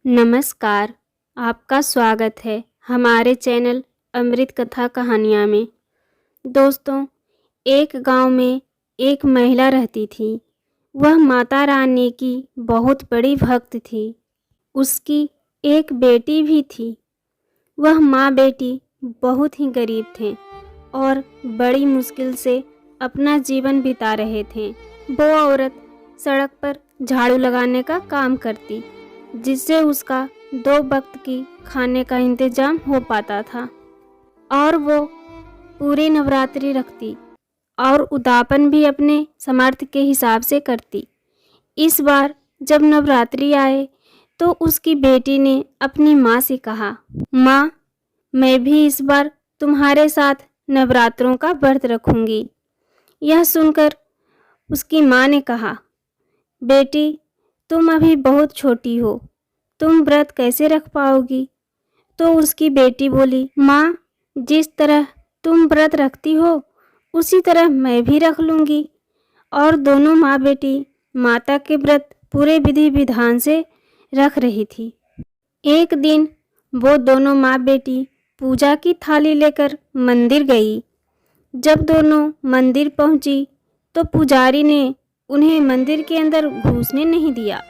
नमस्कार, आपका स्वागत है हमारे चैनल अमृत कथा कहानियाँ में। दोस्तों, एक गांव में एक महिला रहती थी। वह माता रानी की बहुत बड़ी भक्त थी। उसकी एक बेटी भी थी। वह माँ बेटी बहुत ही गरीब थे और बड़ी मुश्किल से अपना जीवन बिता रहे थे। वो औरत सड़क पर झाड़ू लगाने का काम करती, जिससे उसका 2 वक्त की खाने का इंतजाम हो पाता था। और वो पूरी नवरात्रि रखती और उद्यापन भी अपने सामर्थ्य के हिसाब से करती। इस बार जब नवरात्रि आए तो उसकी बेटी ने अपनी माँ से कहा, माँ, मैं भी इस बार तुम्हारे साथ नवरात्रों का व्रत रखूंगी। यह सुनकर उसकी माँ ने कहा, बेटी, तुम अभी बहुत छोटी हो, तुम व्रत कैसे रख पाओगी? तो उसकी बेटी बोली, माँ, जिस तरह तुम व्रत रखती हो उसी तरह मैं भी रख लूँगी। और दोनों माँ बेटी माता के व्रत पूरे विधि विधान से रख रही थी। एक दिन वो दोनों माँ बेटी पूजा की थाली लेकर मंदिर गई। जब दोनों मंदिर पहुँची तो पुजारी ने उन्हें मंदिर के अंदर घुसने नहीं दिया,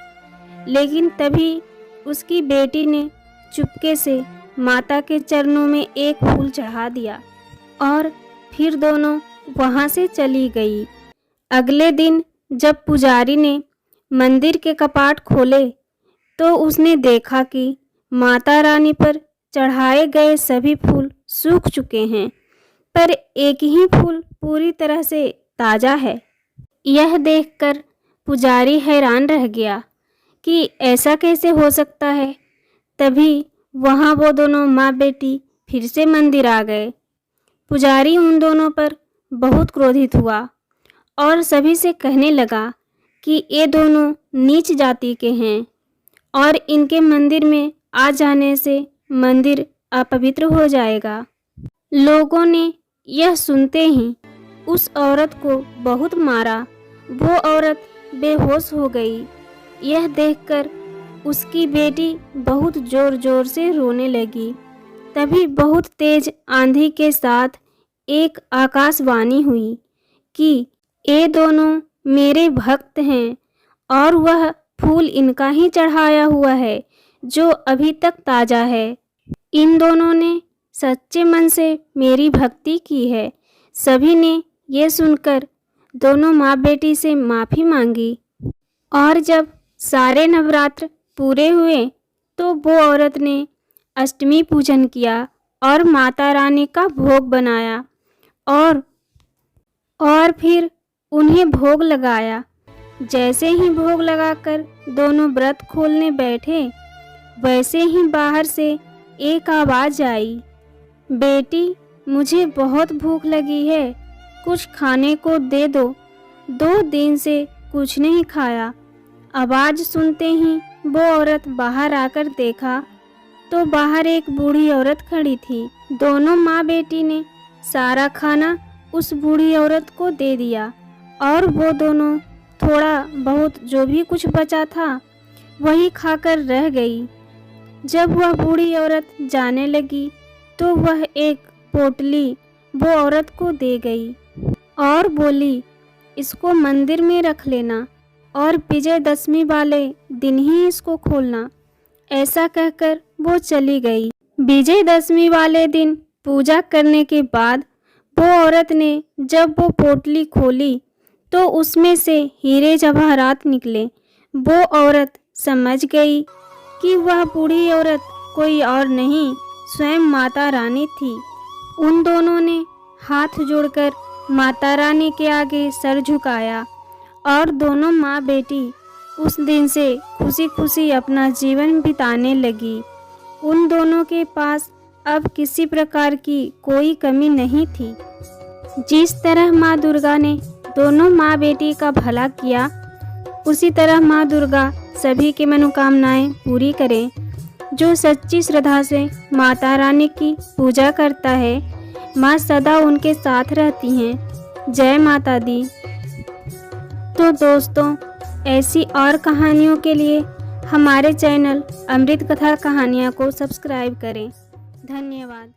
लेकिन तभी उसकी बेटी ने चुपके से माता के चरणों में एक फूल चढ़ा दिया और फिर दोनों वहाँ से चली गई। अगले दिन जब पुजारी ने मंदिर के कपाट खोले तो उसने देखा कि माता रानी पर चढ़ाए गए सभी फूल सूख चुके हैं, पर एक ही फूल पूरी तरह से ताज़ा है। यह देखकर पुजारी हैरान रह गया कि ऐसा कैसे हो सकता है। तभी वहाँ वो दोनों माँ बेटी फिर से मंदिर आ गए। पुजारी उन दोनों पर बहुत क्रोधित हुआ और सभी से कहने लगा कि ये दोनों नीच जाति के हैं और इनके मंदिर में आ जाने से मंदिर अपवित्र हो जाएगा। लोगों ने यह सुनते ही उस औरत को बहुत मारा। वो औरत बेहोश हो गई। यह देखकर उसकी बेटी बहुत जोर जोर से रोने लगी। तभी बहुत तेज आंधी के साथ एक आकाशवाणी हुई कि ये दोनों मेरे भक्त हैं और वह फूल इनका ही चढ़ाया हुआ है जो अभी तक ताज़ा है। इन दोनों ने सच्चे मन से मेरी भक्ति की है। सभी ने ये सुनकर दोनों माँ बेटी से माफ़ी मांगी। और जब सारे नवरात्र पूरे हुए तो वो औरत ने अष्टमी पूजन किया और माता रानी का भोग बनाया और फिर उन्हें भोग लगाया। जैसे ही भोग लगाकर दोनों व्रत खोलने बैठे, वैसे ही बाहर से एक आवाज़ आई, बेटी, मुझे बहुत भूख लगी है, कुछ खाने को दे दो, 2 दिन से कुछ नहीं खाया। आवाज़ सुनते ही वो औरत बाहर आकर देखा तो बाहर एक बूढ़ी औरत खड़ी थी। दोनों माँ बेटी ने सारा खाना उस बूढ़ी औरत को दे दिया और वो दोनों थोड़ा बहुत जो भी कुछ बचा था वही खाकर रह गई। जब वह बूढ़ी औरत जाने लगी तो वह एक पोटली वो औरत को दे गई और बोली, इसको मंदिर में रख लेना और विजयदशमी वाले दिन ही इसको खोलना। ऐसा कहकर वो चली गई। विजयदशमी वाले दिन पूजा करने के बाद वो औरत ने जब वो पोटली खोली तो उसमें से हीरे जवाहरात निकले। वो औरत समझ गई कि वह बूढ़ी औरत कोई और नहीं, स्वयं माता रानी थी। उन दोनों ने हाथ जोड़कर माता रानी के आगे सर झुकाया और दोनों माँ बेटी उस दिन से खुशी खुशी अपना जीवन बिताने लगी। उन दोनों के पास अब किसी प्रकार की कोई कमी नहीं थी। जिस तरह माँ दुर्गा ने दोनों माँ बेटी का भला किया, उसी तरह माँ दुर्गा सभी की मनोकामनाएं पूरी करें। जो सच्ची श्रद्धा से माता रानी की पूजा करता है, माँ सदा उनके साथ रहती हैं। जय माता दी। तो दोस्तों, ऐसी और कहानियों के लिए हमारे चैनल अमृत कथा कहानियाँ को सब्सक्राइब करें। धन्यवाद।